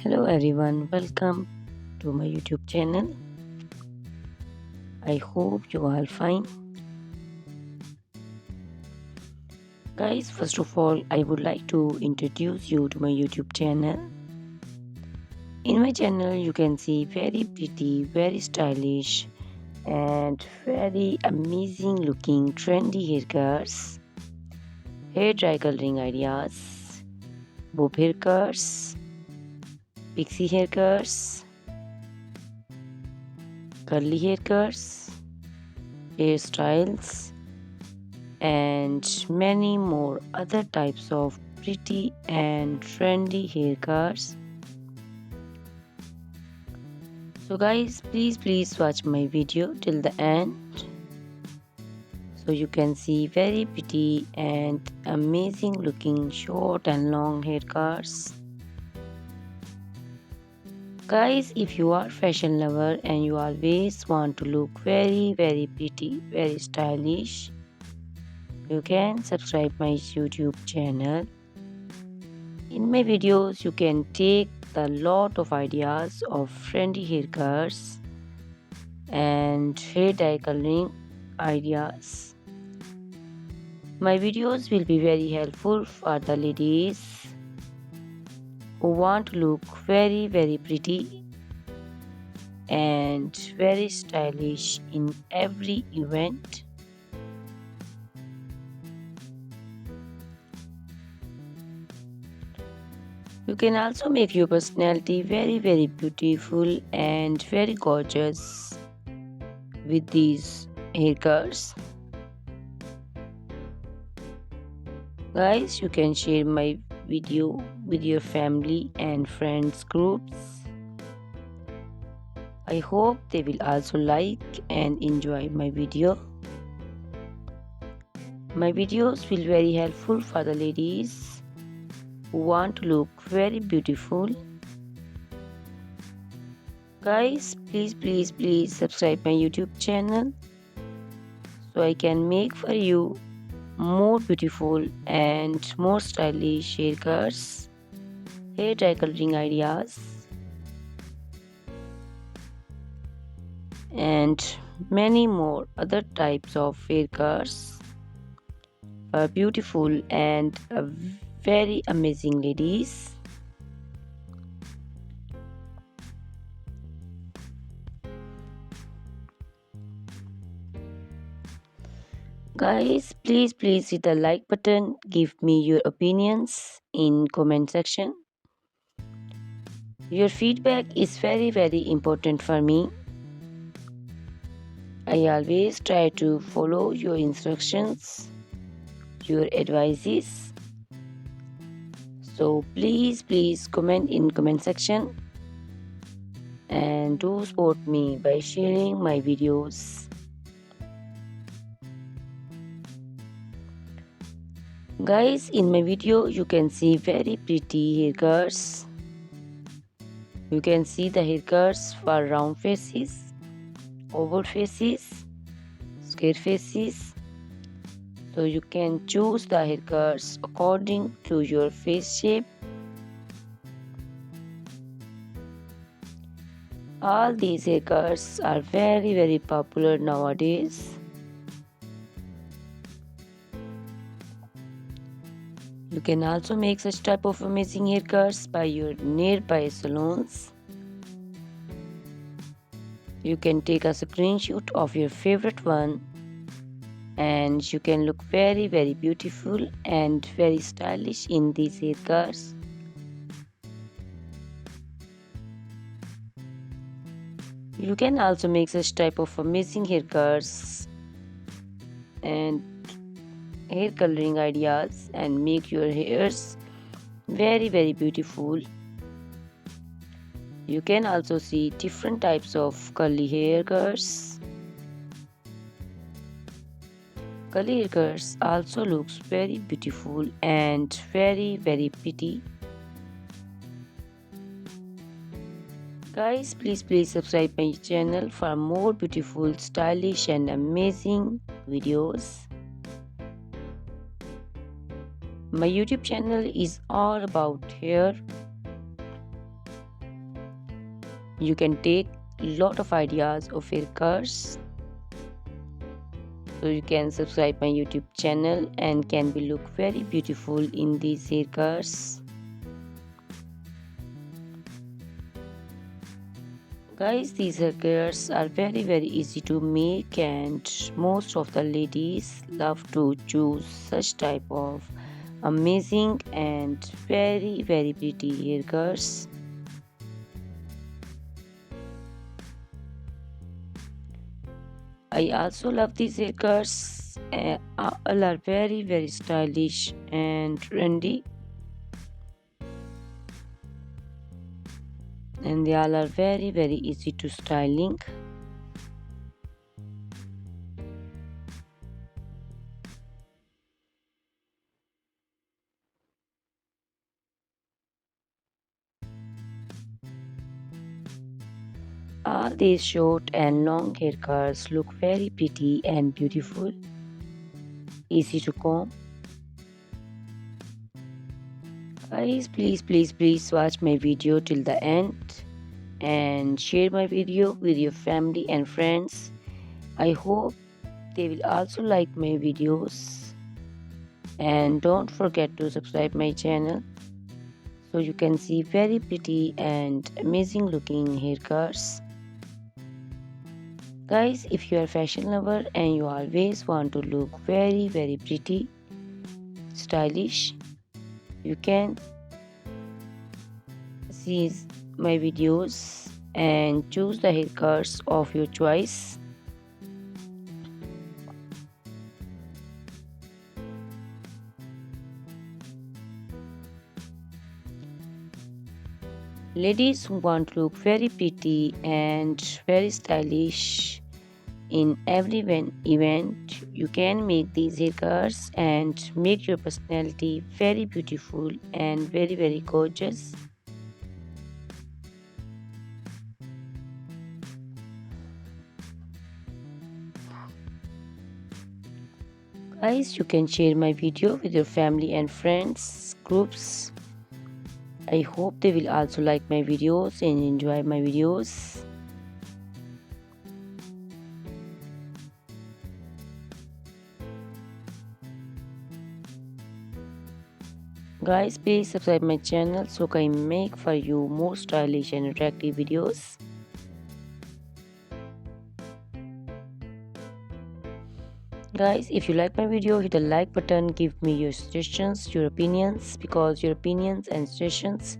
Hello everyone, welcome to my YouTube channel. I hope you are fine. Guys, first of all, I would like to introduce you to my YouTube channel. In my channel, you can see very pretty, very stylish, and very amazing looking trendy haircuts, hair dry coloring ideas, bob haircuts, pixie haircuts, curly haircuts, hairstyles, and many more other types of pretty and trendy haircuts. So guys, please watch my video till the end so you can see very pretty and amazing looking short and long haircuts. Guys, if you are fashion lover and you always want to look very pretty, very stylish, you can subscribe my YouTube channel. In my videos, you can take a lot of ideas of trendy haircuts and hair dye coloring ideas. My videos will be very helpful for the ladies who want to look very pretty and very stylish in every event. You can also make your personality very beautiful and very gorgeous with these haircuts. Guys, you can share my video with your family and friends groups. I hope they will also like and enjoy my video. My videos will be very helpful for the ladies who want to look very beautiful. Guys, please subscribe my YouTube channel so I can make for you more beautiful and more stylish haircuts, hair dye coloring ideas, and many more other types of haircuts for beautiful and very amazing ladies. Guys, please hit the like button. Give me your opinions in comment section. Your feedback is very important for me. I always try to follow your instructions, your advices. So please comment in comment section and do support me by sharing my videos. Guys, in my video you can see very pretty haircuts. You can see the haircuts for round faces, oval faces, square faces. So you can choose the haircuts according to your face shape. All these haircuts are very popular nowadays. You can also make such type of amazing haircuts by your nearby salons. You can take a screenshot of your favorite one and you can look very beautiful and very stylish in these haircuts. You can also make such type of amazing haircuts and hair coloring ideas and make your hairs very beautiful. You can also see different types of curly haircuts. Curly haircuts also looks very beautiful and very pretty. Guys, please subscribe my channel for more beautiful, stylish and amazing videos. My YouTube channel is all about hair. You can take lot of ideas of haircuts. So you can subscribe my YouTube channel and can be look very beautiful in these haircuts. Guys, these haircuts are very easy to make, and most of the ladies love to choose such type of amazing and very pretty haircuts. I also love these haircuts. All are very stylish and trendy, and they all are very easy to styling. All these short and long haircuts look very pretty and beautiful, easy to comb. Guys, please watch my video till the end and share my video with your family and friends. I hope they will also like my videos, and don't forget to subscribe my channel so you can see very pretty and amazing looking haircuts. Guys, if you are a fashion lover and you always want to look very pretty, stylish, you can see my videos and choose the haircuts of your choice. Ladies who want to look very pretty and very stylish in every event, you can make these haircuts and make your personality very beautiful and very gorgeous. Guys, you can share my video with your family and friends groups. I hope they will also like my videos and enjoy my videos. Guys, please subscribe my channel so I can make for you more stylish and attractive videos. Guys, if you like my video, hit the like button, give me your suggestions, your opinions, because your opinions and suggestions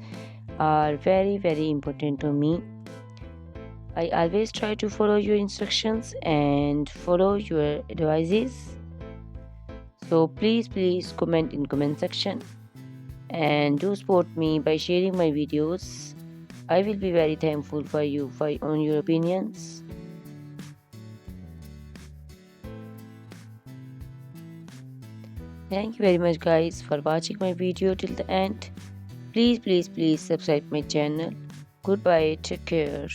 are very important to me. I always try to follow your instructions and follow your advices. So please comment in comment section and do support me by sharing my videos. I will be very thankful for you on your opinions. Thank you very much guys for watching my video till the end. Please subscribe my channel. Goodbye, take care.